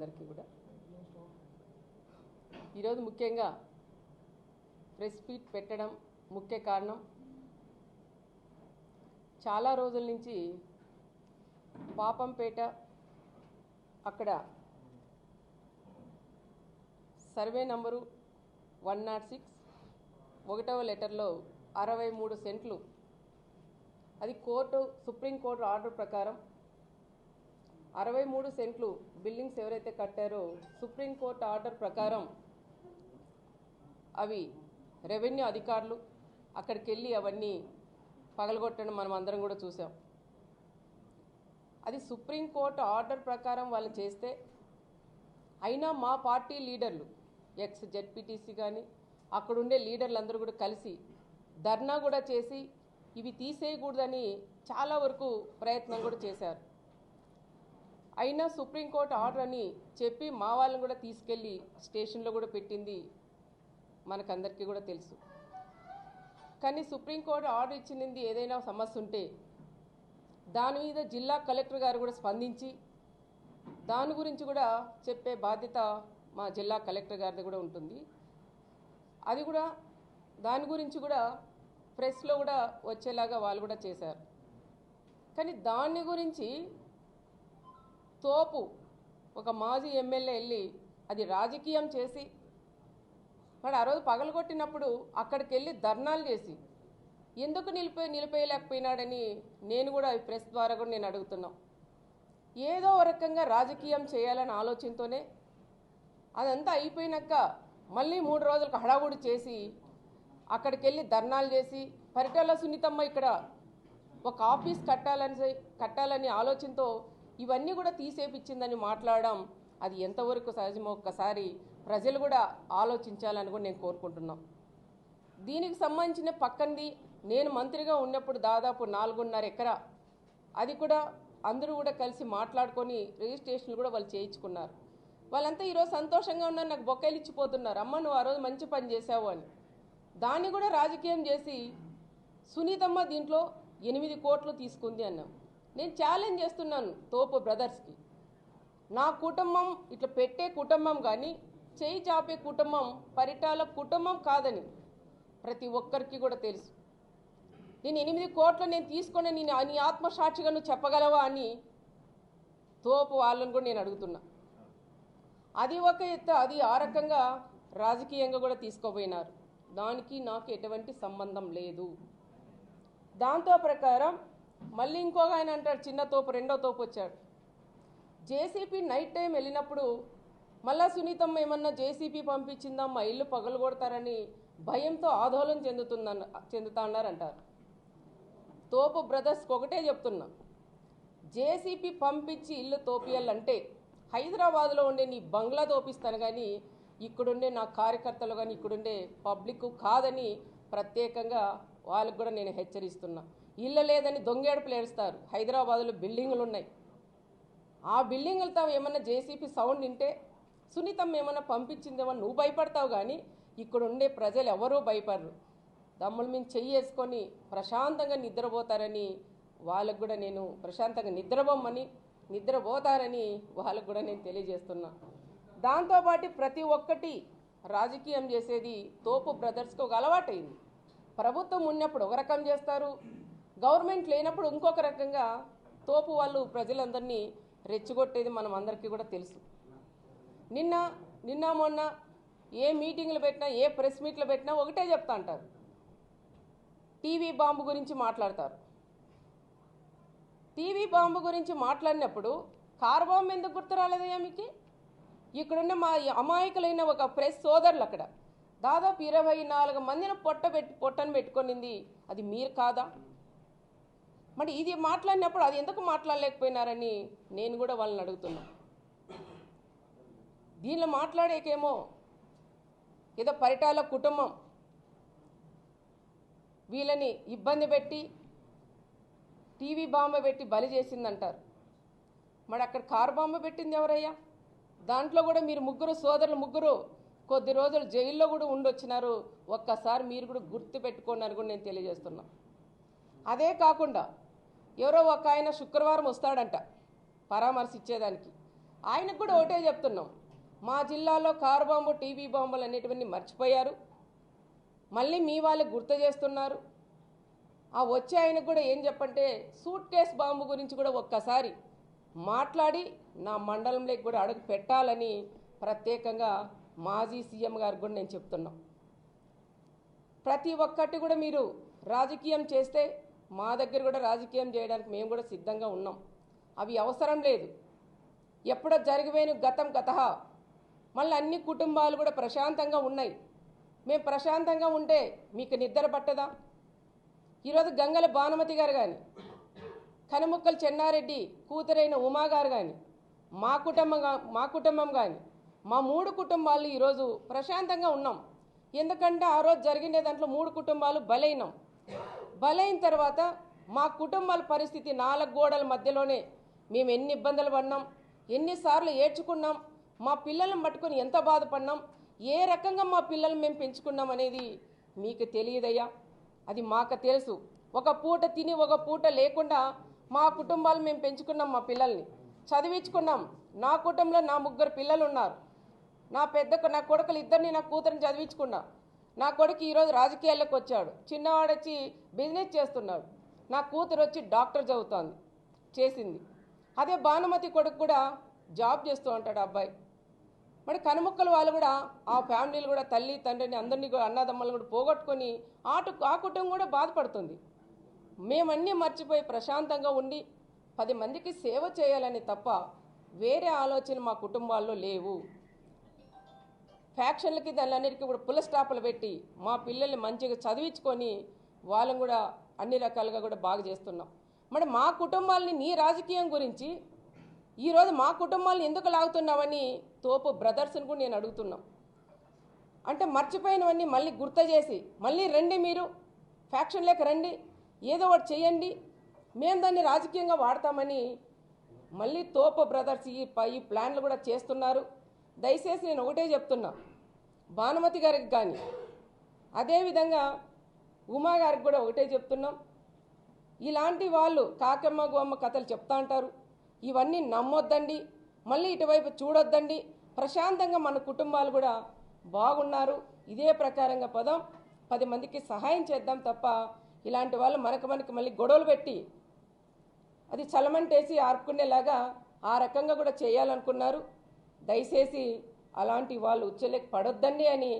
అందరికీ కూడా ఈరోజు ముఖ్యంగా ప్రెస్ మీట్ పెట్టడం ముఖ్య కారణం చాలా రోజుల నుంచి పాపంపేట అక్కడ సర్వే నంబరు 106 ఒకటవ లెటర్లో 63 సెంట్లు అది సుప్రీంకోర్టు ఆర్డర్ ప్రకారం 63 సెంట్లు బిల్డింగ్స్ ఎవరైతే కట్టారో సుప్రీంకోర్టు ఆర్డర్ ప్రకారం అవి రెవెన్యూ అధికారులు అక్కడికి వెళ్ళి అవన్నీ పగలగొట్టడం మనం అందరం కూడా చూసాం. అది సుప్రీంకోర్టు ఆర్డర్ ప్రకారం వాళ్ళు చేస్తే అయినా మా పార్టీ లీడర్లు ఎక్స్ జెడ్పీటీసీ కానీ అక్కడుండే లీడర్లు అందరూ కూడా కలిసి ధర్నా కూడా చేసి ఇవి తీసేయకూడదని చాలా వరకు ప్రయత్నం కూడా చేశారు. అయినా సుప్రీంకోర్టు ఆర్డర్ అని చెప్పి మా వాళ్ళని కూడా తీసుకెళ్ళి స్టేషన్లో కూడా పెట్టింది మనకందరికీ కూడా తెలుసు. కానీ సుప్రీంకోర్టు ఆర్డర్ ఇచ్చింది ఏదైనా సమస్య ఉంటే దాని మీద జిల్లా కలెక్టర్ గారు కూడా స్పందించి దాని గురించి కూడా చెప్పే బాధ్యత మా జిల్లా కలెక్టర్ గారిది కూడా ఉంటుంది. అది కూడా దాని గురించి కూడా ప్రెస్లో కూడా వచ్చేలాగా వాళ్ళు కూడా చేశారు. కానీ దాని గురించి తోపు ఒక మాజీ ఎమ్మెల్యే వెళ్ళి అది రాజకీయం చేసి మరి ఆ రోజు పగలగొట్టినప్పుడు అక్కడికి వెళ్ళి ధర్నాలు చేసి ఎందుకు నిలిపేయలేకపోయినాడని నేను కూడా ప్రెస్ ద్వారా కూడా నేను అడుగుతున్నాం. ఏదో రకంగా రాజకీయం చేయాలనే ఆలోచనతోనే అదంతా అయిపోయినాక మళ్ళీ 3 రోజులకు హడావుడి చేసి అక్కడికి వెళ్ళి ధర్నాలు చేసి పరిటాల సునీతమ్మ ఇక్కడ ఒక ఆఫీస్ కట్టాలని ఆలోచనతో ఇవన్నీ కూడా తీసేపించిందని మాట్లాడడం అది ఎంతవరకు సహజమో ఒక్కసారి ప్రజలు కూడా ఆలోచించాలని కూడా నేను కోరుకుంటున్నాం. దీనికి సంబంధించిన పక్కంది నేను మంత్రిగా ఉన్నప్పుడు దాదాపు 4.5 ఎకరా అది కూడా అందరూ కూడా కలిసి మాట్లాడుకొని రిజిస్ట్రేషన్లు కూడా వాళ్ళు చేయించుకున్నారు. వాళ్ళంతా ఈరోజు సంతోషంగా ఉన్నారు, నాకు బొక్కలు ఇచ్చిపోతున్నారు, అమ్మ నువ్వు ఆ రోజు మంచి పని చేసావు అని. దాన్ని కూడా రాజకీయం చేసి సునీతమ్మ దీంట్లో 8 కోట్లు తీసుకుంది అన్నాం. నేను ఛాలెంజ్ చేస్తున్నాను తోపు బ్రదర్స్కి, నా కుటుంబం ఇట్లా పెట్టే కుటుంబం కానీ చేయి చాపే కుటుంబం పరిటాల కుటుంబం కాదని ప్రతి ఒక్కరికి కూడా తెలుసు. నేను 8 కోట్లు నేను తీసుకొని నీ ఆత్మసాక్షిగా నువ్వు చెప్పగలవా అని తోపు వాళ్ళని కూడా నేను అడుగుతున్నా. అది ఒక ఎత్తు, అది ఆ రకంగా రాజకీయంగా కూడా తీసుకోపోయినారు. దానికి నాకు ఎటువంటి సంబంధం లేదు. దాంతో ప్రకారం మళ్ళీ ఇంకొక ఆయన అంటాడు, చిన్న తోపు రెండో తోపు వచ్చాడు. జేసీపీ నైట్ టైం వెళ్ళినప్పుడు మళ్ళా సునీతమ్మ ఏమన్నా జేసీపీ పంపించిందా మా ఇల్లు పగలగొడతారని భయంతో ఆందోళన చెందుతా అన్నారంటారు. తోపు బ్రదర్స్కి ఒకటే చెప్తున్నా, జేసీపీ పంపించి ఇల్లు తోపియాలంటే హైదరాబాద్లో ఉండే నీ బంగ్లా తోపిస్తాను కానీ ఇక్కడుండే నా కార్యకర్తలు కానీ ఇక్కడుండే పబ్లిక్ కాదని ప్రత్యేకంగా వాళ్ళకు కూడా నేను హెచ్చరిస్తున్నా. ఇల్లు లేదని దొంగేడుపులు ఏడుస్తారు. హైదరాబాద్లో బిల్డింగులు ఉన్నాయి, ఆ బిల్డింగులతో ఏమన్నా జేసీపీ సౌండ్ వింటే సునీతం ఏమన్నా పంపించిందేమో నువ్వు భయపడతావు కానీ ఇక్కడ ఉండే ప్రజలు ఎవరూ భయపడరు. దమ్ముల మీద చెయ్యేసుకొని ప్రశాంతంగా నిద్రపోతారని వాళ్ళకు కూడా నేను ప్రశాంతంగా నిద్రపోతారని వాళ్ళకు కూడా నేను తెలియజేస్తున్నా. దాంతోపాటు ప్రతి ఒక్కటి రాజకీయం చేసేది తోపు బ్రదర్స్కి ఒక అలవాటైంది. ప్రభుత్వం ఉన్నప్పుడు ఒక రకం చేస్తారు, గవర్నమెంట్ లేనప్పుడు ఇంకొక రకంగా తోపు వాళ్ళు ప్రజలందరినీ రెచ్చగొట్టేది మనం అందరికీ కూడా తెలుసు. నిన్న మొన్న ఏ మీటింగ్లు పెట్టినా ఏ ప్రెస్ మీట్లు పెట్టినా ఒకటే చెప్తా అంటారు, టీవీ బాంబు గురించి మాట్లాడతారు. టీవీ బాంబు గురించి మాట్లాడినప్పుడు కార్ బాంబు ఎందుకు గుర్తు రాలేదయ్యా మీకు? ఇక్కడున్న మా అమాయకులైన ఒక ప్రెస్ సోదరులు అక్కడ దాదాపు 24 మందిని పొట్టను పెట్టుకొనింది అది మీరు కాదా? మరి ఇది మాట్లాడినప్పుడు అది ఎందుకు మాట్లాడలేకపోయినారని నేను కూడా వాళ్ళని అడుగుతున్నా. దీనిలో మాట్లాడేకేమో ఏదో పరిటాల కుటుంబం వీళ్ళని ఇబ్బంది పెట్టి టీవీ బాంబు పెట్టి బలి చేసిందంటారు. మరి అక్కడ కారు బాంబు పెట్టింది ఎవరయ్యా? దాంట్లో కూడా మీరు ముగ్గురు కొద్ది రోజులు జైల్లో కూడా ఉండొచ్చినారు. ఒక్కసారి మీరు కూడా గుర్తు పెట్టుకోండి అని కూడా నేను తెలియజేస్తున్నా. అదే కాకుండా ఎవరో ఒక ఆయన శుక్రవారం వస్తాడంట పరామర్శించేదానికి. ఆయనకు కూడా ఒకటే చెప్తున్నాం, మా జిల్లాలో కారు బాంబు టీవీ బాంబులు అనేటివన్నీ మర్చిపోయారు, మళ్ళీ మీ వాళ్ళు గుర్తు చేస్తున్నారు. ఆ వచ్చే ఆయనకు కూడా ఏం చెప్పంటే సూట్ కేస్ బాంబు గురించి కూడా ఒక్కసారి మాట్లాడి నా మండలంలోకి కూడా అడుగు పెట్టాలని ప్రత్యేకంగా మాజీ సీఎం గారికి కూడా నేను చెప్తున్నా. ప్రతి ఒక్కటి కూడా మీరు రాజకీయం చేస్తే మా దగ్గర కూడా రాజకీయం చేయడానికి మేము కూడా సిద్ధంగా ఉన్నాం. అవి అవసరం లేదు. ఎప్పుడో జరిగిపోయిన గతం గతహ. మళ్ళీ అన్ని కుటుంబాలు కూడా ప్రశాంతంగా ఉన్నాయి. మేము ప్రశాంతంగా ఉంటే మీకు నిద్ర పట్టదా? ఈరోజు గంగల భానుమతి గారు కానీ, కనుముక్కల చెన్నారెడ్డి కూతురైన ఉమా గారు కానీ, మా కుటుంబం కానీ, మా 3 కుటుంబాలు ఈరోజు ప్రశాంతంగా ఉన్నాం. ఎందుకంటే ఆ రోజు జరిగిన దాంట్లో 3 కుటుంబాలు బలైనాం. బలైన తర్వాత మా కుటుంబాల పరిస్థితి 4 గోడల మధ్యలోనే మేము ఎన్ని ఇబ్బందులు పడినాం, ఎన్నిసార్లు ఏడ్చుకున్నాం, మా పిల్లలను పట్టుకొని ఎంత బాధపడినాం, ఏ రకంగా మా పిల్లల్ని మేము పెంచుకున్నాం అనేది మీకు తెలియదయ్యా. అది మాకు తెలుసు. ఒక పూట తిని ఒక పూట లేకుండా మా కుటుంబాలు మేము పెంచుకున్నాం, మా పిల్లల్ని చదివించుకున్నాం. నా కుటుంబంలో నా 3 పిల్లలు ఉన్నారు. నా కొడుకులు ఇద్దరిని నా కూతురిని చదివించుకున్నా. నా కొడుకు ఈరోజు రాజకీయాల్లోకి వచ్చాడు. చిన్నవాడు వచ్చి బిజినెస్ చేస్తున్నాడు. నా కూతురు వచ్చి డాక్టర్ చదువుతోంది, చేసింది. అదే భానుమతి కొడుకు కూడా జాబ్ చేస్తూ ఉంటాడు అబ్బాయి. మరి కనుముక్కల వాళ్ళు కూడా ఆ ఫ్యామిలీలు కూడా తల్లి తండ్రిని అందరినీ కూడా అన్నదమ్మలు కూడా పోగొట్టుకొని ఆ కుటుంబం కూడా బాధపడుతుంది. మేమన్నీ మర్చిపోయి ప్రశాంతంగా ఉండి 10 మందికి సేవ చేయాలని తప్ప వేరే ఆలోచన మా కుటుంబాల్లో లేవు. ఫ్యాక్షన్లకి దానిలన్నిటికీ కూడా పుల్ల స్టాపులు పెట్టి మా పిల్లల్ని మంచిగా చదివించుకొని వాళ్ళని కూడా అన్ని రకాలుగా కూడా బాగా చేస్తున్నాం. మరి మా కుటుంబాలని నీ రాజకీయం గురించి ఈరోజు మా కుటుంబాలను ఎందుకు లాగుతున్నావని తోపు బ్రదర్స్ని కూడా నేను అడుగుతున్నాం. అంటే మర్చిపోయినవన్నీ మళ్ళీ గుర్తు చేసి మళ్ళీ రండి, మీరు ఫ్యాక్షన్లోకి రండి, ఏదో ఒకటి చేయండి, మేము దాన్ని రాజకీయంగా వాడతామని మళ్ళీ తోపు బ్రదర్స్ ఈ ప్లాన్లు కూడా చేస్తున్నారు. దయచేసి నేను ఒకటే చెప్తున్నా, భానుమతి గారికి కానీ అదేవిధంగా ఉమా గారికి కూడా ఒకటే చెప్తున్నాం. ఇలాంటి వాళ్ళు కాకమ్మ గోమ్మ కథలు చెప్తా అంటారు, ఇవన్నీ నమ్మొద్దండి, మళ్ళీ ఇటువైపు చూడొద్దండి. ప్రశాంతంగా మన కుటుంబాలు కూడా బాగున్నారు, ఇదే ప్రకారంగా 10 మందికి సహాయం చేద్దాం తప్ప ఇలాంటి వాళ్ళు మనకు మళ్ళీ గొడవలు పెట్టి అది చలమంటేసి ఆర్పుకునేలాగా ఆ రకంగా కూడా చేయాలనుకున్నారు. దయచేసి అలాంటి వాళ్ళు ఉచ్చలేక పడొద్దండి అని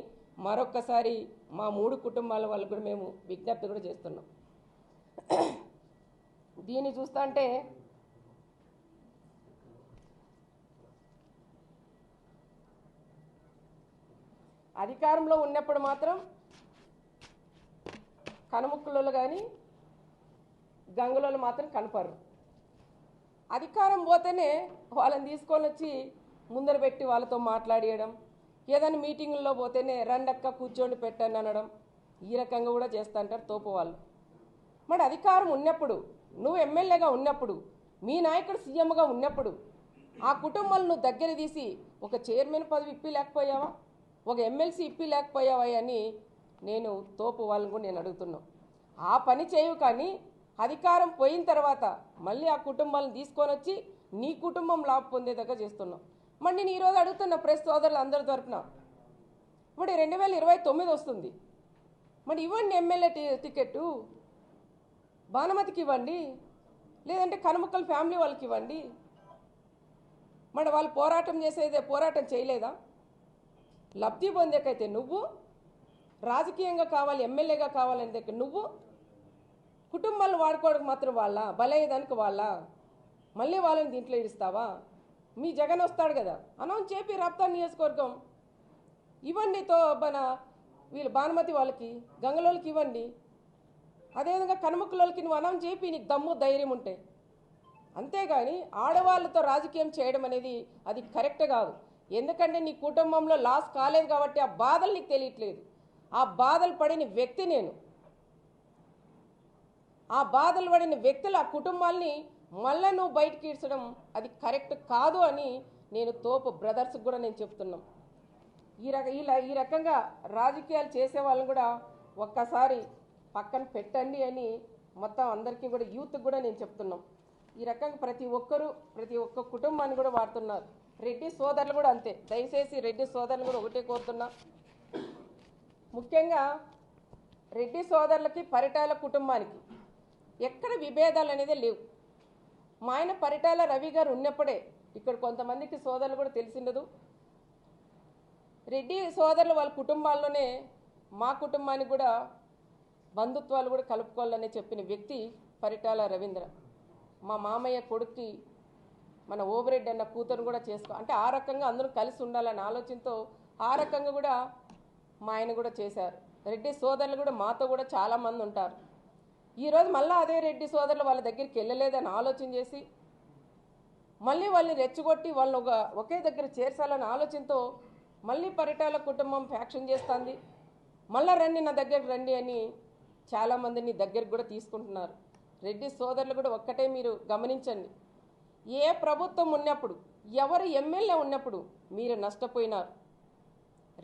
మరొక్కసారి మా 3 కుటుంబాల వాళ్ళు కూడా మేము విజ్ఞప్తి కూడా చేస్తున్నాం. దీన్ని చూస్తా అంటే అధికారంలో ఉన్నప్పుడు మాత్రం కనుముక్కులలో కానీ గంగులలో మాత్రం కనపడరు. అధికారం పోతేనే వాళ్ళని తీసుకొని వచ్చి ముందర పెట్టి వాళ్ళతో మాట్లాడియడం, ఏదైనా మీటింగుల్లో పోతేనే రండక్క కూర్చోండి పెట్టండి అనడం, ఈ రకంగా కూడా చేస్తుంటారు తోపు వాళ్ళు. మరి అధికారం ఉన్నప్పుడు, నువ్వు ఎమ్మెల్యేగా ఉన్నప్పుడు, మీ నాయకుడు సీఎంగా ఉన్నప్పుడు ఆ కుటుంబాలను నువ్వు దగ్గర తీసి ఒక చైర్మన్ పదవి ఇప్పి లేకపోయావా, ఒక ఎమ్మెల్సీ ఇప్పి లేకపోయావా అని నేను తోపు వాళ్ళని కూడా నేను అడుగుతున్నాను. ఆ పని చేయవు. కానీ అధికారం పోయిన తర్వాత మళ్ళీ ఆ కుటుంబాలను తీసుకొని వచ్చి నీ కుటుంబం లాభ పొందేదాకా చేస్తున్నావు. మరి నేను ఈరోజు అడుగుతున్న ప్రెస్ సోదరులు అందరి తరపున, మరి 2029 వస్తుంది, మరి ఇవ్వండి ఎమ్మెల్యే టికెట్టు, భానుమతికి ఇవ్వండి, లేదంటే కనుముక్కల ఫ్యామిలీ వాళ్ళకి ఇవ్వండి. మరి వాళ్ళు పోరాటం చేయలేదా? లబ్ధి పొందేకైతే నువ్వు, రాజకీయంగా కావాలి ఎమ్మెల్యేగా కావాలని దగ్గర నువ్వు, కుటుంబాలను వాడుకోవడానికి మాత్రం వాళ్ళ బలయ్యేదానికి వాళ్ళ మళ్ళీ వాళ్ళని దీంట్లో ఇస్తావా? మీ జగన్ వస్తాడు కదా, అనౌన్స్ చేపి రాప్తా నియోజకవర్గం ఇవ్వండి, వీళ్ళు భానుమతి వాళ్ళకి గంగలోళ్ళకి ఇవ్వండి. అదేవిధంగా కనుముక్కలోళ్ళకి నువ్వు అనౌన్స్ చేపి, నీకు దమ్ము ధైర్యం ఉంటే. అంతేగాని ఆడవాళ్ళతో రాజకీయం చేయడం అనేది అది కరెక్ట్ కాదు. ఎందుకంటే నీ కుటుంబంలో లాస్ కాలేదు కాబట్టి ఆ బాధలు నీకు తెలియట్లేదు. ఆ బాధలు పడిన వ్యక్తి నేను. ఆ బాధలు పడిన వ్యక్తులు ఆ కుటుంబాల్ని మళ్ళీ నువ్వు బయటకి ఇడ్చడం అది కరెక్ట్ కాదు అని నేను తోపు బ్రదర్స్కి కూడా నేను చెప్తున్నాం. ఈ రకంగా రాజకీయాలు చేసే వాళ్ళని కూడా ఒక్కసారి పక్కన పెట్టండి అని మొత్తం అందరికీ కూడా యూత్కి కూడా నేను చెప్తున్నాం. ఈ రకంగా ప్రతి ఒక్క కుటుంబాన్ని కూడా వాడుతున్నారు. రెడ్డి సోదరులు కూడా అంతే. దయచేసి రెడ్డి సోదరులు కూడా ఒకటే కోరుతున్నా, ముఖ్యంగా రెడ్డి సోదరులకి పరిటాల కుటుంబానికి ఎక్కడ విభేదాలు అనేది లేవు. మా ఆయన పరిటాల రవి గారు ఉన్నప్పుడే ఇక్కడ కొంతమందికి సోదరులు కూడా తెలిసిండదు. రెడ్డి సోదరులు వాళ్ళ కుటుంబాల్లోనే మా కుటుంబానికి కూడా బంధుత్వాలు కూడా కలుపుకోవాలని చెప్పిన వ్యక్తి పరిటాల రవీంద్ర. మా మామయ్య కొడుక్కి మన ఓబిరెడ్డి అన్న కూతురు కూడా చేసుకో అంటే ఆ రకంగా అందరూ కలిసి ఉండాలనే ఆలోచనతో ఆ రకంగా కూడా మా ఆయన కూడా చేశారు. రెడ్డి సోదరులు కూడా మాతో కూడా చాలామంది ఉంటారు. ఈరోజు మళ్ళీ అదే రెడ్డి సోదరులు వాళ్ళ దగ్గరికి వెళ్ళలేదని ఆలోచన చేసి మళ్ళీ వాళ్ళని రెచ్చగొట్టి వాళ్ళని ఒకే దగ్గర చేర్చాలనే ఆలోచనతో మళ్ళీ పరిటాల కుటుంబం ఫ్యాక్షన్ చేస్తుంది. మళ్ళీ రండి నా దగ్గరికి రండి అని చాలామందిని దగ్గరికి కూడా తీసుకుంటున్నారు. రెడ్డి సోదరులు కూడా ఒక్కటే మీరు గమనించండి, ఏ ప్రభుత్వం ఉన్నప్పుడు ఎవరు ఎమ్మెల్యే ఉన్నప్పుడు మీరు నష్టపోయినారు.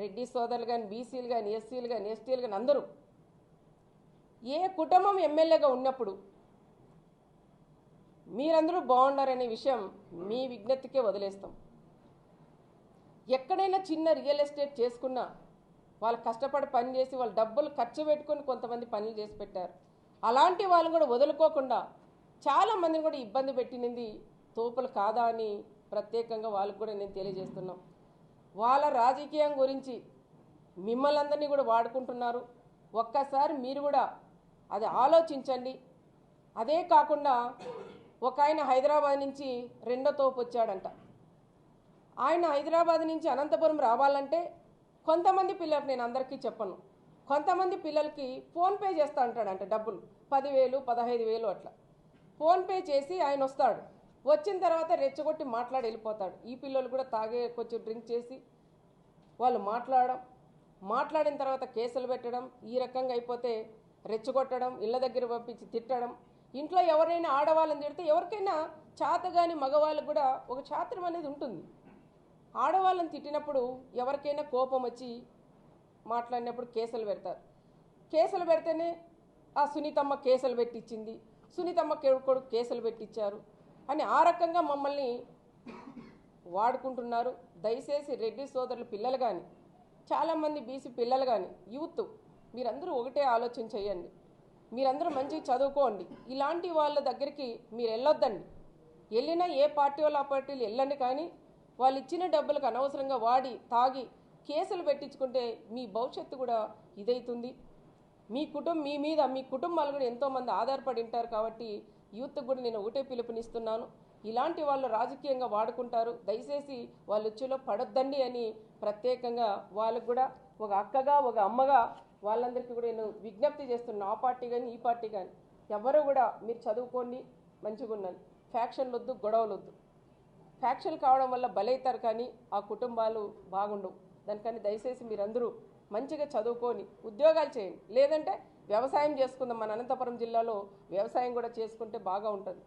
రెడ్డి సోదరులు కానీ బీసీలు కానీ ఎస్సీలు కానీ ఎస్టీలు కానీ అందరూ ఏ కుటుంబం ఎమ్మెల్యేగా ఉన్నప్పుడు మీరందరూ బాగున్నారనే విషయం మీ విజ్ఞప్తికే వదిలేస్తాం. ఎక్కడైనా చిన్న రియల్ ఎస్టేట్ చేసుకున్నా వాళ్ళు కష్టపడి పని చేసి వాళ్ళు డబ్బులు ఖర్చు పెట్టుకొని కొంతమంది పనులు చేసి పెట్టారు. అలాంటి వాళ్ళు కూడా వదులుకోకుండా చాలామందిని కూడా ఇబ్బంది పెట్టినది తోపులు కాదా అని ప్రత్యేకంగా వాళ్ళకు కూడా నేను తెలియజేస్తున్నాం. వాళ్ళ రాజకీయం గురించి మిమ్మల్ని అందరినీ కూడా వాడుకుంటున్నారు. ఒక్కసారి మీరు కూడా అది ఆలోచించండి. అదే కాకుండా ఒక ఆయన హైదరాబాద్ నుంచి రెండో తోపు వచ్చాడంట. ఆయన హైదరాబాద్ నుంచి అనంతపురం రావాలంటే కొంతమంది పిల్లలకు, నేను అందరికీ చెప్పను, కొంతమంది పిల్లలకి ఫోన్పే చేస్తూ ఉంటాడంట డబ్బులు 10,000 15,000 అట్లా ఫోన్పే చేసి ఆయన వస్తాడు. వచ్చిన తర్వాత రెచ్చగొట్టి మాట్లాడి వెళ్ళిపోతాడు. ఈ పిల్లలు కూడా తాగే కొంచెం డ్రింక్ చేసి వాళ్ళు మాట్లాడిన తర్వాత కేసులు పెట్టడం, ఈ రకంగా అయిపోతే రెచ్చగొట్టడం, ఇళ్ళ దగ్గర పంపించి తిట్టడం. ఇంట్లో ఎవరైనా ఆడవాళ్ళని తిడితే ఎవరికైనా చాతగాని మగవాళ్ళకు కూడా ఒక చాత్రం అనేది ఉంటుంది. ఆడవాళ్ళని తిట్టినప్పుడు ఎవరికైనా కోపం వచ్చి మాట్లాడినప్పుడు కేసులు పెడతారు. కేసులు పెడితేనే ఆ సునీతమ్మ కేసులు పెట్టించింది, సునీతమ్మ కొడుకు కేసులు పెట్టించారు అని ఆ రకంగా మమ్మల్ని వాడుకుంటున్నారు. దయచేసి రెడ్డి సోదరులు పిల్లలు కానీ చాలామంది బీసీ పిల్లలు కానీ యూత్ మీరందరూ ఒకటే ఆలోచన చేయండి. మీరందరూ మంచిగా చదువుకోండి. ఇలాంటి వాళ్ళ దగ్గరికి మీరు వెళ్ళొద్దండి. వెళ్ళినా ఏ పార్టీ వాళ్ళు ఆ పార్టీలు వెళ్ళండి, కానీ వాళ్ళు ఇచ్చిన డబ్బులకు అనవసరంగా వాడి తాగి కేసులు పెట్టించుకుంటే మీ భవిష్యత్తు కూడా ఇదవుతుంది. మీ మీద మీ కుటుంబాలు కూడా ఎంతోమంది ఆధారపడి ఉంటారు. కాబట్టి యూత్కి కూడా నేను ఒకటే పిలుపునిస్తున్నాను, ఇలాంటి వాళ్ళు రాజకీయంగా వాడుకుంటారు, దయచేసి వాళ్ళ ఉచ్చులో పడొద్దండి అని ప్రత్యేకంగా వాళ్ళకు కూడా ఒక అక్కగా ఒక అమ్మగా వాళ్ళందరికీ కూడా నేను విజ్ఞప్తి చేస్తున్నాను. ఆ పార్టీ కానీ ఈ పార్టీ కానీ ఎవరు కూడా మీరు చదువుకోండి, మంచిగా ఉన్నాను. ఫ్యాక్షన్లు వద్దు, గొడవలు వద్దు. ఫ్యాక్షన్ కావడం వల్ల బలవుతారు కానీ ఆ కుటుంబాలు బాగుండవు. దానికని దయచేసి మీరందరూ మంచిగా చదువుకొని ఉద్యోగాలు చేయండి. లేదంటే వ్యవసాయం చేసుకుందాం. మన అనంతపురం జిల్లాలో వ్యవసాయం కూడా చేసుకుంటే బాగా ఉంటుంది.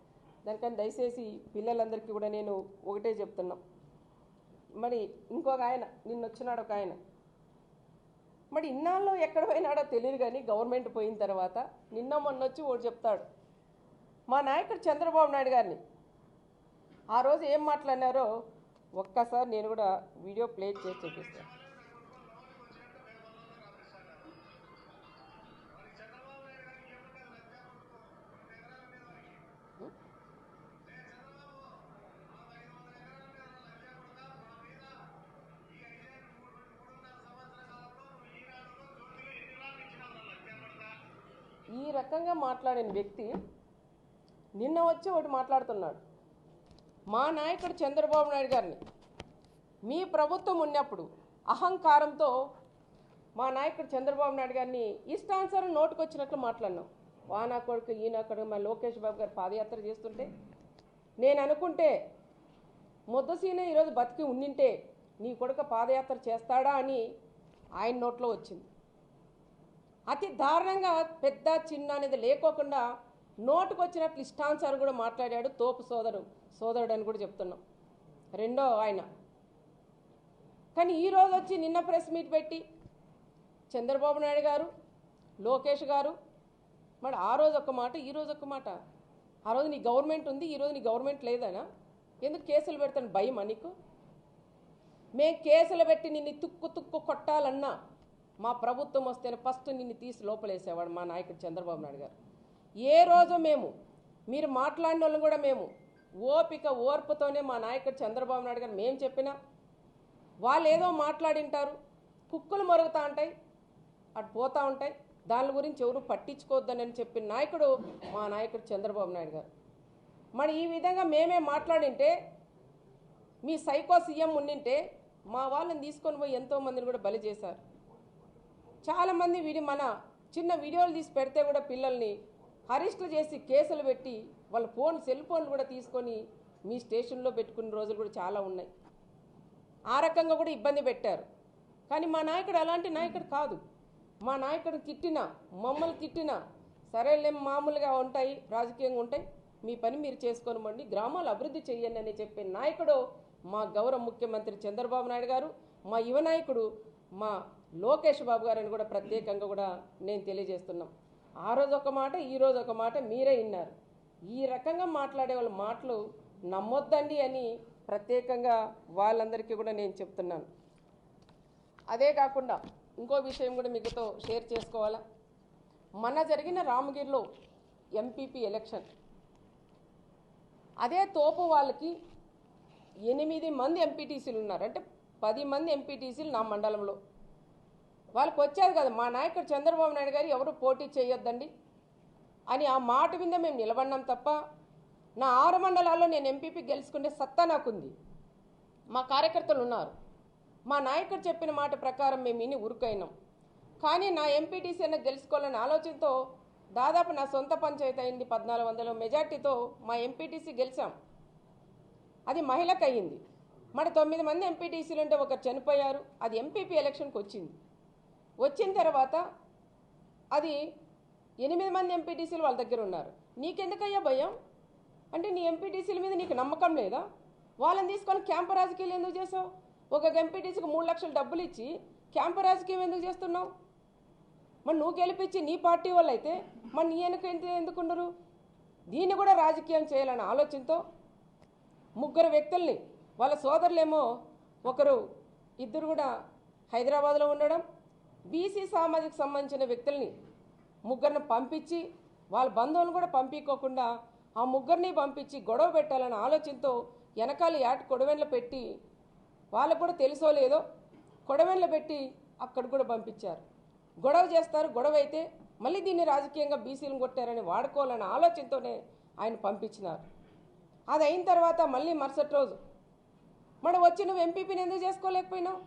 దానికని దయచేసి పిల్లలందరికీ కూడా నేను ఒకటే చెప్తున్నాం. మరి ఇంకొక ఆయన నిన్న వచ్చినాడు, ఒక ఆయన మరి ఇన్నాళ్ళు ఎక్కడ పోయినాడో తెలియదు, కానీ గవర్నమెంట్ పోయిన తర్వాత నిన్న మొన్న వచ్చి ఒకటి చెప్తాడు. మా నాయకుడు చంద్రబాబు నాయుడు గారిని ఆ రోజు ఏం మాట్లాడినారో ఒక్కసారి నేను కూడా వీడియో ప్లే చేసి చూపిస్తాను. ఈ రకంగా మాట్లాడిన వ్యక్తి నిన్న వచ్చి ఒకటి మాట్లాడుతున్నాడు. మా నాయకుడు చంద్రబాబు నాయుడు గారిని మీ ప్రభుత్వం ఉన్నప్పుడు అహంకారంతో మా నాయకుడు చంద్రబాబు నాయుడు గారిని ఇష్టానుసారం నోటుకు వచ్చినట్లు మాట్లాడినాం. వానా కొడుకు ఈయన కొడుకు మా లోకేష్ బాబు గారు పాదయాత్ర చేస్తుంటే నేను అనుకుంటే ముద్దసీనే ఈరోజు బతికి ఉండింటే నీ కొడుకు పాదయాత్ర చేస్తాడా అని ఆయన నోట్లో వచ్చింది. అతి దారుణంగా పెద్ద చిన్న అనేది లేకోకుండా నోటుకు వచ్చినట్లు ఇష్టానుసారం కూడా మాట్లాడాడు. తోపు సోదరుడు అని కూడా చెప్తున్నాం. రెండో ఆయన కానీ ఈరోజు వచ్చి నిన్న ప్రెస్ మీట్ పెట్టి చంద్రబాబు నాయుడు గారు, లోకేష్ గారు మరి ఆ రోజు ఒక మాట, ఈ రోజు ఒక మాట. ఆ రోజు నీ గవర్నమెంట్ ఉంది, ఈరోజు నీ గవర్నమెంట్ లేదనా? ఎందుకు కేసులు పెడతాను భయమా నీకు? మేము కేసులు పెట్టి నిన్ను తుక్కు కొట్టాలన్నా మా ప్రభుత్వం వస్తేనే ఫస్ట్ నిన్ను తీసి లోపలేసేవాడు మా నాయకుడు చంద్రబాబు నాయుడు గారు. ఏ రోజు మీరు మాట్లాడిన వాళ్ళు కూడా మేము ఓర్పుతోనే మా నాయకుడు చంద్రబాబు నాయుడు గారు మేము చెప్పినా వాళ్ళు ఏదో మాట్లాడింటారు, కుక్కలు మరుగుతూ ఉంటాయి, అటు పోతూ ఉంటాయి, దాని గురించి ఎవరు పట్టించుకోవద్దని చెప్పిన నాయకుడు మా నాయకుడు చంద్రబాబు నాయుడు గారు. మరి ఈ విధంగా మేమే మాట్లాడింటే మీ సైకో సీఎం ఉండింటే మా వాళ్ళని తీసుకొని పోయి ఎంతోమందిని కూడా బలి చేశారు. చాలామంది మన చిన్న వీడియోలు తీసి పెడితే కూడా పిల్లల్ని అరెస్టులు చేసి కేసులు పెట్టి వాళ్ళ సెల్ ఫోన్లు కూడా తీసుకొని మీ స్టేషన్లో పెట్టుకున్న రోజులు కూడా చాలా ఉన్నాయి. ఆ రకంగా కూడా ఇబ్బంది పెట్టారు. కానీ మా నాయకుడు అలాంటి నాయకుడు కాదు. మా నాయకుడు తిట్టినా మమ్మల్ని తిట్టినా సరేలే, మామూలుగా ఉంటాయి, రాజకీయంగా ఉంటాయి, మీ పని మీరు చేసుకోనివ్వండి, గ్రామాలు అభివృద్ధి చేయండి అని చెప్పే నాయకుడు మా గౌరవ ముఖ్యమంత్రి చంద్రబాబు నాయుడు గారు, మా యువ నాయకుడు మా లోకేష్ బాబు గారని కూడా ప్రత్యేకంగా కూడా నేను తెలియజేస్తున్నాం. ఆ రోజు ఒక మాట, ఈ రోజు ఒక మాట మీరే విన్నారు. ఈ రకంగా మాట్లాడే వాళ్ళ మాటలు నమ్మొద్దండి అని ప్రత్యేకంగా వాళ్ళందరికీ కూడా నేను చెప్తున్నాను. అదే కాకుండా ఇంకో విషయం కూడా మీతో షేర్ చేసుకోవాలా. మొన్న జరిగిన రామగిరిలో ఎంపీపీ ఎలక్షన్, అదే తోపు వాళ్ళకి 8 మంది ఎంపీటీసీలు ఉన్నారు, అంటే 10 మంది ఎంపీటీసీలు నా మండలంలో. వాళ్ళకి వచ్చారు కదా, మా నాయకుడు చంద్రబాబు నాయుడు గారు ఎవరు పోటీ చేయొద్దండి అని ఆ మాట మీద మేము నిలబడినాం తప్ప నా 6 మండలాల్లో నేను ఎంపీపీ గెలుచుకునే సత్తా నాకుంది. మా కార్యకర్తలు ఉన్నారు. మా నాయకుడు చెప్పిన మాట ప్రకారం మేము ఇన్ని ఉరుకైనాం. కానీ నా ఎంపీటీసీ అన్న గెలుచుకోవాలనే ఆలోచనతో దాదాపు నా సొంత పంచాయతీ అయింది 1400 మెజార్టీతో మా ఎంపీటీసీ గెలిచాం. అది మహిళకు అయ్యింది. మరి 9 మంది ఎంపీటీసీలు ఉంటే ఒకరు చనిపోయారు. అది ఎంపీపీ ఎలక్షన్కి వచ్చింది. వచ్చిన తర్వాత అది 8 మంది ఎంపీటీసీలు వాళ్ళ దగ్గర ఉన్నారు. నీకెందుకయ్యా భయం అంటే నీ ఎంపీటీసీల మీద నీకు నమ్మకం లేదా? వాళ్ళని తీసుకొని క్యాంపు రాజకీయాలు ఎందుకు చేసావు? ఒక ఎంపీటీసీకి 3 లక్షలు డబ్బులు ఇచ్చి క్యాంపు రాజకీయం ఎందుకు చేస్తున్నావు? మరి నువ్వు గెలిపించి నీ పార్టీ వాళ్ళు అయితే మరి నీ వెనుక ఎందుకుండరు? దీన్ని కూడా రాజకీయం చేయాలనే ఆలోచనతో 3 వ్యక్తుల్ని, వాళ్ళ సోదరులేమో ఇద్దరు కూడా హైదరాబాద్లో ఉండడం, బీసీ సామాజిక సంబంధించిన వ్యక్తుల్ని 3 పంపించి వాళ్ళ బంధువులను కూడా పంపించుకోకుండా ఆ 3 పంపించి గొడవ పెట్టాలనే ఆలోచనతో వెనకాల కొడవెన్లు పెట్టి, వాళ్ళకు కూడా తెలుసో లేదో కొడవెన్లు పెట్టి అక్కడ కూడా పంపించారు. గొడవ చేస్తారు, గొడవ అయితే మళ్ళీ దీన్ని రాజకీయంగా బీసీలను కొట్టారని వాడుకోవాలనే ఆలోచనతోనే ఆయన పంపించినారు. అది అయిన తర్వాత మళ్ళీ మరుసటి రోజు వచ్చి నువ్వు ఎంపీపీని ఎందుకు చేసుకోలేకపోయినావు?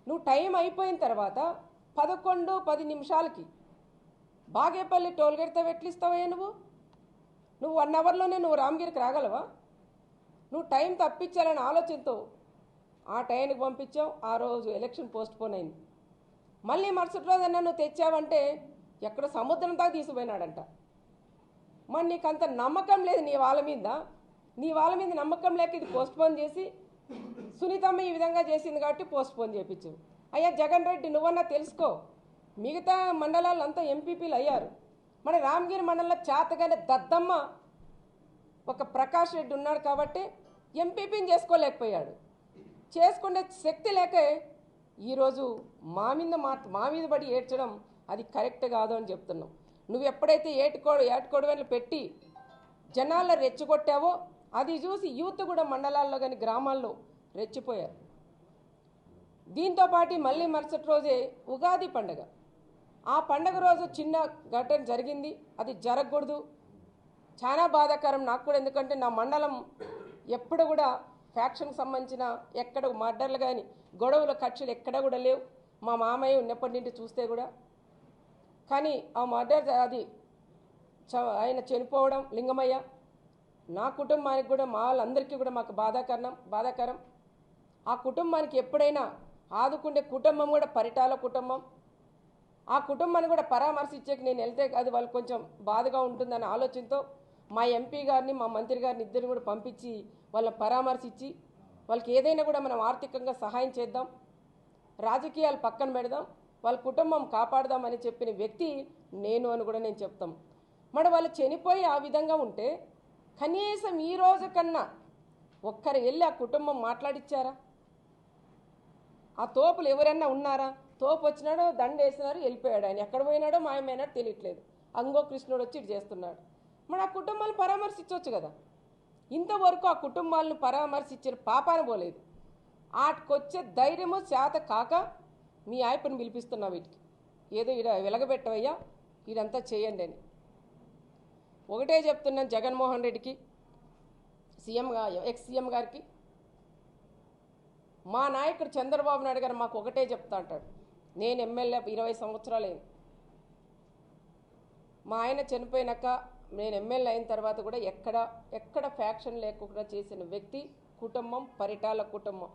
నువ్వు టైం అయిపోయిన తర్వాత 11:10 నిమిషాలకి బాగేపల్లి టోల్గేట్తో వెట్లిస్తావయ్యా నువ్వు 1 అవర్లోనే నువ్వు రామగిరికి రాగలవా? నువ్వు టైం తప్పించాలనే ఆలోచనతో ఆ టైంకి పంపించావు. ఆ రోజు ఎలక్షన్ పోస్ట్పోన్ అయింది. మళ్ళీ మరుసటి రోజు అన్నా నువ్వు తెచ్చావంటే ఎక్కడ సముద్రం దాకా తీసుకుపోయినాడంట. మరి నీకు అంత నమ్మకం లేదు నీ వాళ్ళ మీద నమ్మకం లేక ఇది పోస్ట్పోన్ చేసి సునీతమ్మ ఈ విధంగా చేసింది కాబట్టి పోస్ట్పోన్ చేయించు. అయ్యా జగన్ రెడ్డి, నువ్వన్నా తెలుసుకో, మిగతా మండలాలంతా ఎంపీపీలు అయ్యారు. మన రామగిరి మండలంలో చేతగానే దద్దమ్మ ఒక ప్రకాష్ రెడ్డి ఉన్నాడు కాబట్టి ఎంపీపీని చేసుకోలేకపోయాడు. చేసుకునే శక్తి లేకే ఈరోజు మా మీద పడి ఏడ్చడం అది కరెక్ట్ కాదు అని చెప్తున్నాం. నువ్వు ఎప్పుడైతే ఏటుకోడవెన్లు పెట్టి జనాల్లో రెచ్చగొట్టావో అది చూసి యూత్ కూడా మండలాల్లో కానీ గ్రామాల్లో రెచ్చిపోయారు. దీంతో పాటు మళ్ళీ మరుసటి రోజే ఉగాది పండుగ. ఆ పండుగ రోజు చిన్న ఘటన జరిగింది. అది జరగకూడదు, చాలా బాధాకరం నాకు కూడా. ఎందుకంటే నా మండలం ఎప్పుడు కూడా ఫ్యాక్షన్కి సంబంధించిన ఎక్కడ మర్డర్లు కానీ గొడవలు కక్షలు ఎక్కడ కూడా లేవు. మా మామయ్య ఉన్నప్పటి నుండి చూస్తే కూడా. కానీ ఆ మర్డర్ ఆయన చనిపోవడం లింగమయ్య నా కుటుంబానికి కూడా మా వాళ్ళందరికీ కూడా మాకు బాధాకరం. ఆ కుటుంబానికి ఎప్పుడైనా ఆదుకుండే కుటుంబం కూడా పరిటాల కుటుంబం. ఆ కుటుంబాన్ని కూడా పరామర్శించేకి నేను వెళ్తే అది వాళ్ళు కొంచెం బాధగా ఉంటుందనే ఆలోచనతో మా ఎంపీ గారిని మా మంత్రి గారిని ఇద్దరిని కూడా పంపించి వాళ్ళని పరామర్శించి వాళ్ళకి ఏదైనా కూడా మనం ఆర్థికంగా సహాయం చేద్దాం, రాజకీయాలు పక్కన పెడదాం, వాళ్ళ కుటుంబం కాపాడదామని చెప్పిన వ్యక్తి నేను అని కూడా నేను చెప్తాం. మరి వాళ్ళు చనిపోయి ఆ విధంగా ఉంటే కనీసం ఈ రోజు కన్నా ఒక్కరు వెళ్ళి ఆ కుటుంబం మాట్లాడిచ్చారా? ఆ తోపులు ఎవరైనా ఉన్నారా? తోపు వచ్చినాడో దండ వేసినారు, వెళ్ళిపోయాడు. ఆయన ఎక్కడ పోయినాడో మాయమైనాడో తెలియట్లేదు. అంగో కృష్ణుడు వచ్చి ఇటు చేస్తున్నాడు. మరి ఆ కుటుంబాలను పరామర్శించవచ్చు కదా. ఇంతవరకు ఆ కుటుంబాలను పరామర్శించిన పాపాన పోలేదు. ఆటికొచ్చే ధైర్యము చేత కాక మీ ఆయపని పిలిపిస్తున్నా వీటికి, ఏదో ఈడ వెలగబెట్టవయ్యా, ఇదంతా చేయండి అని. ఒకటే చెప్తున్నాను జగన్మోహన్ రెడ్డికి, ఎక్స్ సీఎం గారికి, మా నాయకుడు చంద్రబాబు నాయుడు గారు మాకు ఒకటే చెప్తా అంటాడు. నేను ఎమ్మెల్యే 20 సంవత్సరాలైంది. మా ఆయన చనిపోయినాక నేను ఎమ్మెల్యే అయిన తర్వాత కూడా ఎక్కడ ఫ్యాక్షన్ లేకుండా చేసిన వ్యక్తి కుటుంబం పరిటాల కుటుంబం.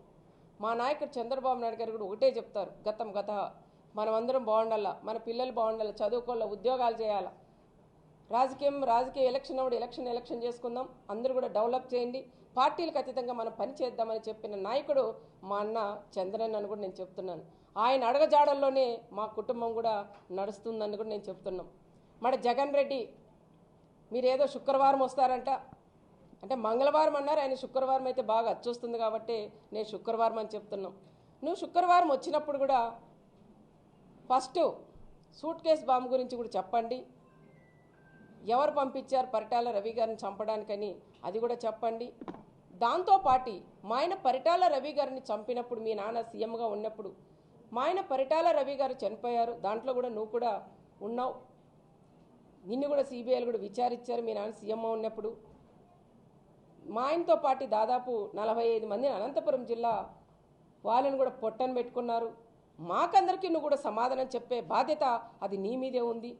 మా నాయకుడు చంద్రబాబు నాయుడు గారు కూడా ఒకటే చెప్తారు, గత మనమందరం బాగుండాలా, మన పిల్లలు బాగుండాలా, చదువుకోవాలా, ఉద్యోగాలు చేయాలా, రాజకీయ ఎలక్షన్ అప్పుడు ఎలక్షన్ చేసుకుందాం, అందరూ కూడా డెవలప్ చేయండి, పార్టీలకు అతీతంగా మనం పని చేద్దామని చెప్పిన నాయకుడు మా అన్న చంద్రన్ అని కూడా నేను చెప్తున్నాను. ఆయన అడగజాడల్లోనే మా కుటుంబం కూడా నడుస్తుందని కూడా నేను చెప్తున్నాం. మరి జగన్ రెడ్డి మీరేదో శుక్రవారం వస్తారంట, అంటే మంగళవారం అన్నారు, ఆయన శుక్రవారం అయితే బాగా అచ్చొస్తుంది కాబట్టి నేను శుక్రవారం అని చెప్తున్నాం. నువ్వు శుక్రవారం వచ్చినప్పుడు కూడా ఫస్ట్ సూట్ కేస్ బాంబు గురించి కూడా చెప్పండి. ఎవరు పంపించారు పరిటాల రవి గారిని చంపడానికని అది కూడా చెప్పండి. దాంతోపాటు మా ఆయన పరిటాల రవి గారిని చంపినప్పుడు మీ నాన్న సీఎంగా ఉన్నప్పుడు మా ఆయన పరిటాల రవి గారు చనిపోయారు, దాంట్లో కూడా నువ్వు కూడా ఉన్నావు. నిన్ను కూడా సిబిఐలు కూడా విచారించారు మీ నాన్న సీఎంగా ఉన్నప్పుడు. మా ఆయనతో పాటు దాదాపు 45 మందిని అనంతపురం జిల్లా వాళ్ళని కూడా పొట్టను పెట్టుకున్నారు. మాకందరికీ నువ్వు కూడా సమాధానం చెప్పే బాధ్యత అది నీ మీదే ఉంది.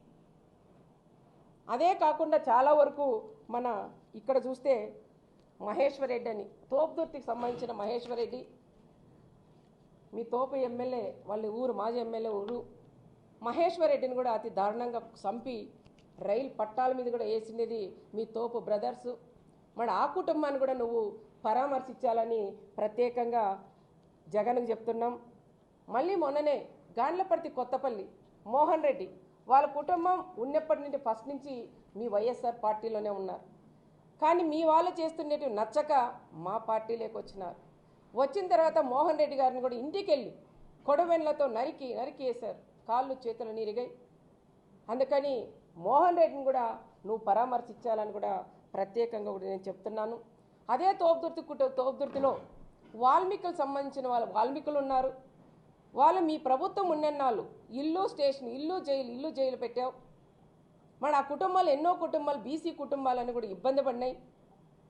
అదే కాకుండా చాలా వరకు మన ఇక్కడ చూస్తే మహేశ్వర్ రెడ్డి అని తోపుదుర్తికి సంబంధించిన మహేశ్వర్ రెడ్డి, మీ తోపు ఎమ్మెల్యే వాళ్ళ ఊరు, మాజీ ఎమ్మెల్యే ఊరు మహేశ్వర్ రెడ్డిని కూడా అతి దారుణంగా చంపి రైలు పట్టాల మీద కూడా వేసినది మీ తోపు బ్రదర్సు. మరి ఆ కుటుంబాన్ని కూడా నువ్వు పరామర్శించాలని ప్రత్యేకంగా జగన్కి చెప్తున్నాం. మళ్ళీ మొన్ననే గాండ్లపర్తి కొత్తపల్లి మోహన్ రెడ్డి వాళ్ళ కుటుంబం ఉన్నప్పటి నుండి ఫస్ట్ నుంచి మీ వైఎస్ఆర్ పార్టీలోనే ఉన్నారు. కానీ మీ వాళ్ళు చేస్తున్నట్టు నచ్చక మా పార్టీలోకి వచ్చినారు. వచ్చిన తర్వాత మోహన్ రెడ్డి గారిని కూడా ఇంటికి వెళ్ళి కొడవెన్లతో నరికి వేశారు, కాళ్ళు చేతులు నీరిగాయి. అందుకని మోహన్ రెడ్డిని కూడా నువ్వు పరామర్శించాలని కూడా ప్రత్యేకంగా కూడా నేను చెప్తున్నాను. అదే తోపుదుర్తిలో వాల్మీకులకు సంబంధించిన వాల్మీకులు ఉన్నారు. వాళ్ళు మీ ప్రభుత్వం ఉన్నన్నాళ్ళు ఇల్లు స్టేషన్, ఇల్లు జైలు పెట్టావు. మరి ఆ కుటుంబాలు ఎన్నో కుటుంబాలు బీసీ కుటుంబాలని కూడా ఇబ్బంది పడినాయి.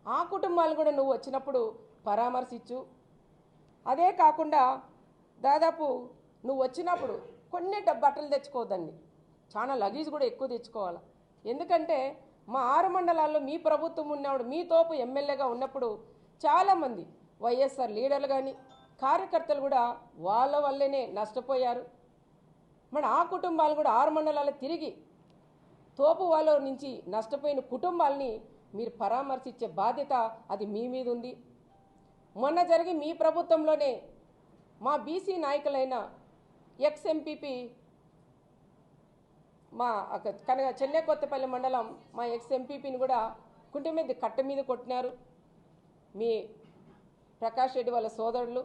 ఆ కుటుంబాలు కూడా నువ్వు వచ్చినప్పుడు పరామర్శించు. అదే కాకుండా దాదాపు నువ్వు వచ్చినప్పుడు కొన్ని బట్టలు తెచ్చుకోవద్దండి, చాలా లగేజ్ కూడా ఎక్కువ తెచ్చుకోవాలి. ఎందుకంటే మా 6 మండలాల్లో మీ ప్రభుత్వం ఉన్నప్పుడు మీ తోపు ఎమ్మెల్యేగా ఉన్నప్పుడు చాలామంది వైఎస్ఆర్ లీడర్లు కానీ కార్యకర్తలు కూడా వాళ్ళ వల్లనే నష్టపోయారు. మరి ఆ కుటుంబాలు కూడా 6 మండలాలు తిరిగి తోపు వాళ్ళ నుంచి నష్టపోయిన కుటుంబాలని మీరు పరామర్శించే బాధ్యత అది మీ మీద ఉంది. మొన్న జరిగి మీ ప్రభుత్వంలోనే మా బీసీ నాయకులైన ఎక్స్ ఎంపీపీ మా చెన్నై కొత్తపల్లి మండలం మా ఎక్స్ ఎంపీపీని కూడా కట్ట మీద కొట్టినారు మీ ప్రకాష్ రెడ్డి వాళ్ళ సోదరులు.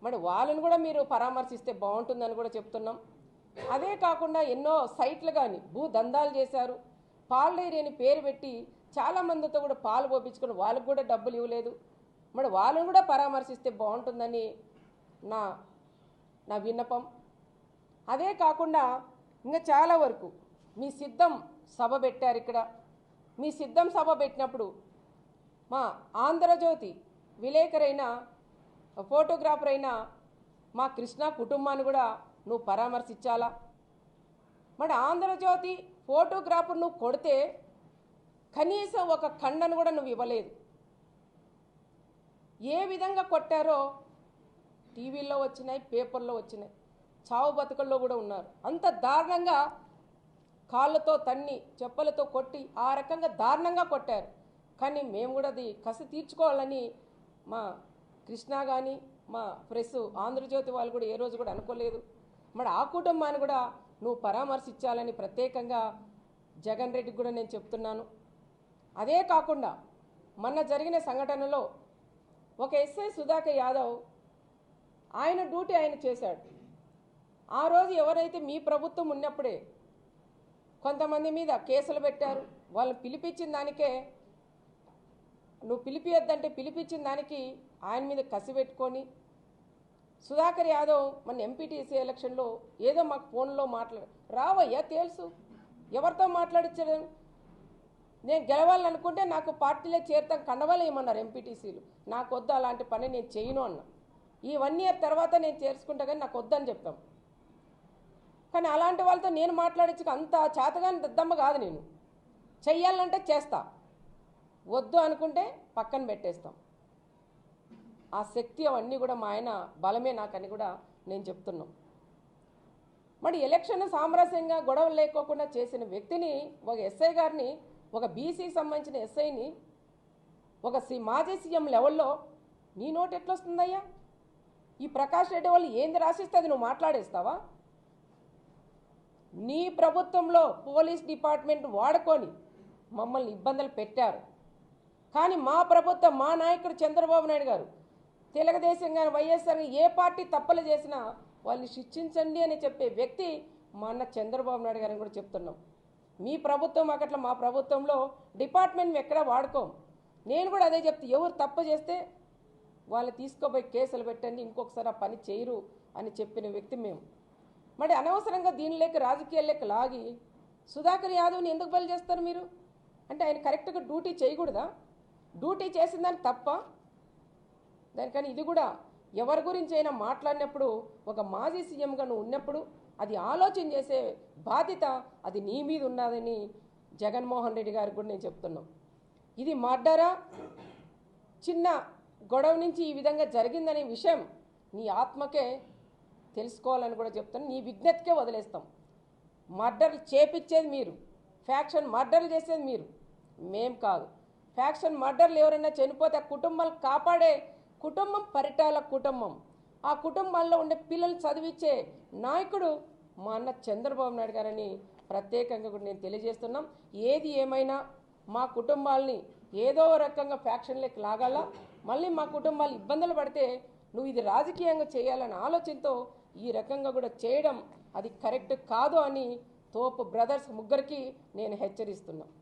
మరి వాళ్ళని కూడా మీరు పరామర్శిస్తే బాగుంటుందని కూడా చెప్తున్నాం. అదే కాకుండా ఎన్నో సైట్లు కానీ భూదందాలు చేశారు. పాల డైరీ అని పేరు పెట్టి చాలామందితో కూడా పాలు పోపించుకుని వాళ్ళకు కూడా డబ్బులు ఇవ్వలేదు. మరి వాళ్ళని కూడా పరామర్శిస్తే బాగుంటుందని నా విన్నపం. అదే కాకుండా ఇంకా చాలా వరకు మీ సిద్ధం సభ పెట్టారు ఇక్కడ. మీ సిద్ధం సభ పెట్టినప్పుడు మా ఆంధ్రజ్యోతి విలేకరైన ఫోటోగ్రాఫర్ అయిన మా కృష్ణ కుటుంబాన్ని కూడా నువ్వు పరామర్శించాలా. మరి ఆంధ్రజ్యోతి ఫోటోగ్రాఫర్ నువ్వు కొడితే కనీసం ఒక ఖండను కూడా నువ్వు ఇవ్వలేదు. ఏ విధంగా కొట్టారో టీవీల్లో వచ్చినాయి, పేపర్లో వచ్చినాయి, చావు బతుకల్లో కూడా ఉన్నారు. అంత దారుణంగా కాళ్ళతో తన్ని చెప్పులతో కొట్టి ఆ రకంగా దారుణంగా కొట్టారు. కానీ మేము కూడా అది కసి తీర్చుకోవాలని మా కృష్ణ కానీ మా ప్రెస్ ఆంధ్రజ్యోతి వాళ్ళు కూడా ఏ రోజు కూడా అనుకోలేదు. మరి ఆ కుటుంబాన్ని కూడా నువ్వు పరామర్శించాలని ప్రత్యేకంగా జగన్ రెడ్డికి కూడా నేను చెప్తున్నాను. అదే కాకుండా మొన్న జరిగిన సంఘటనలో ఒక ఎస్ఐ సుధాకర్ యాదవ్ ఆయన డ్యూటీ ఆయన చేశాడు. ఆ రోజు ఎవరైతే మీ ప్రభుత్వం ఉన్నప్పుడే కొంతమంది మీద కేసులు పెట్టారు, వాళ్ళని పిలిపించిన దానికే నువ్వు పిలిపియొద్దంటే పిలిపించిన దానికి ఆయన మీద కసి పెట్టుకొని సుధాకర్ యాదవ్ మన ఎంపీటీసీ ఎలక్షన్లో ఏదో మాకు ఫోన్లో రావయ్యా తెలుసు ఎవరితో మాట్లాడించడం, నేను గెలవాలనుకుంటే నాకు పార్టీలో చేరుతాం కండవాళ్ళు ఏమన్నారు ఎంపీటీసీలు, నాకు వద్దు అలాంటి పని నేను చేయను అన్న. ఈ 1 ఇయర్ తర్వాత నేను చేర్చుకుంటా కానీ నాకు వద్దని చెప్తాం. కానీ అలాంటి వాళ్ళతో నేను మాట్లాడించుకు అంత చేతగాని దద్దమ్మ కాదు. నేను చెయ్యాలంటే చేస్తా, వద్దు అనుకుంటే పక్కన పెట్టేస్తాం. ఆ శక్తి అవన్నీ కూడా మా ఆయన బలమే నాకని కూడా నేను చెప్తున్నాం. మరి ఎలక్షన్ సామరస్యంగా గొడవలు లేకోకుండా చేసిన వ్యక్తిని, ఒక ఎస్ఐ గారిని, ఒక బీసీకి సంబంధించిన ఎస్ఐని ఒక మాజీ సీఎం లెవెల్లో నీ నోటు ఎట్లొస్తుందయ్యా? ఈ ప్రకాష్ రెడ్డి వాళ్ళు ఏంది రాసిస్తే అది నువ్వు మాట్లాడేస్తావా? నీ ప్రభుత్వంలో పోలీస్ డిపార్ట్మెంట్ వాడుకొని మమ్మల్ని ఇబ్బందులు పెట్టారు. కానీ మా ప్రభుత్వం, మా నాయకుడు చంద్రబాబు నాయుడు గారు, తెలుగుదేశం కానీ వైఎస్ఆర్ ఏ పార్టీ తప్పులు చేసినా వాళ్ళని శిక్షించండి అని చెప్పే వ్యక్తి మా అన్న చంద్రబాబు నాయుడు గారిని కూడా చెప్తున్నాం. మీ ప్రభుత్వం అట్లా మా ప్రభుత్వంలో డిపార్ట్మెంట్ ఎక్కడా వాడుకోం. నేను కూడా అదే చెప్తే, ఎవరు తప్పు చేస్తే వాళ్ళు తీసుకోపోయి కేసులు పెట్టండి, ఇంకొకసారి ఆ పని చేయరు అని చెప్పిన వ్యక్తి మేము. మరి అనవసరంగా దీనిలోకి రాజకీయాల్లోకి లాగి సుధాకర్ యాదవ్ని ఎందుకు బలి చేస్తారు మీరు? అంటే ఆయన కరెక్ట్గా డ్యూటీ చేయకూడదా? డ్యూటీ చేసిన దాన్ని తప్ప దానికని ఇది కూడా ఎవరి గురించి అయినా మాట్లాడినప్పుడు ఒక మాజీ సీఎంగా నువ్వు ఉన్నప్పుడు అది ఆలోచన చేసే బాధ్యత అది నీ మీద ఉన్నదని జగన్మోహన్ రెడ్డి గారికి కూడా నేను చెప్తున్నాను. ఇది మర్డరా, చిన్న గొడవ నుంచి ఈ విధంగా జరిగిందనే విషయం నీ ఆత్మకే తెలుసుకోవాలని కూడా చెప్తాను. నీ విజ్ఞతకే వదిలేస్తాం. మర్డర్లు చేపించేది మీరు, ఫ్యాక్షన్ మర్డర్లు చేసేది మీరు, మేం కాదు. ఫ్యాక్షన్ మర్డర్లు ఎవరైనా చనిపోతే ఆ కుటుంబాలు కాపాడే కుటుంబం పరిటాల కుటుంబం. ఆ కుటుంబాల్లో ఉండే పిల్లలు చదివించే నాయకుడు మా అన్న చంద్రబాబు నాయుడు గారని ప్రత్యేకంగా కూడా నేను తెలియజేస్తున్నాం. ఏది ఏమైనా మా కుటుంబాలని ఏదో రకంగా ఫ్యాక్షన్లోకి లాగాల, మళ్ళీ మా కుటుంబాలు ఇబ్బందులు పడితే నువ్వు ఇది రాజకీయంగా చేయాలనే ఆలోచనతో ఈ రకంగా కూడా చేయడం అది కరెక్ట్ కాదు అని తోపు బ్రదర్స్ ముగ్గురికి నేను హెచ్చరిస్తున్నాను.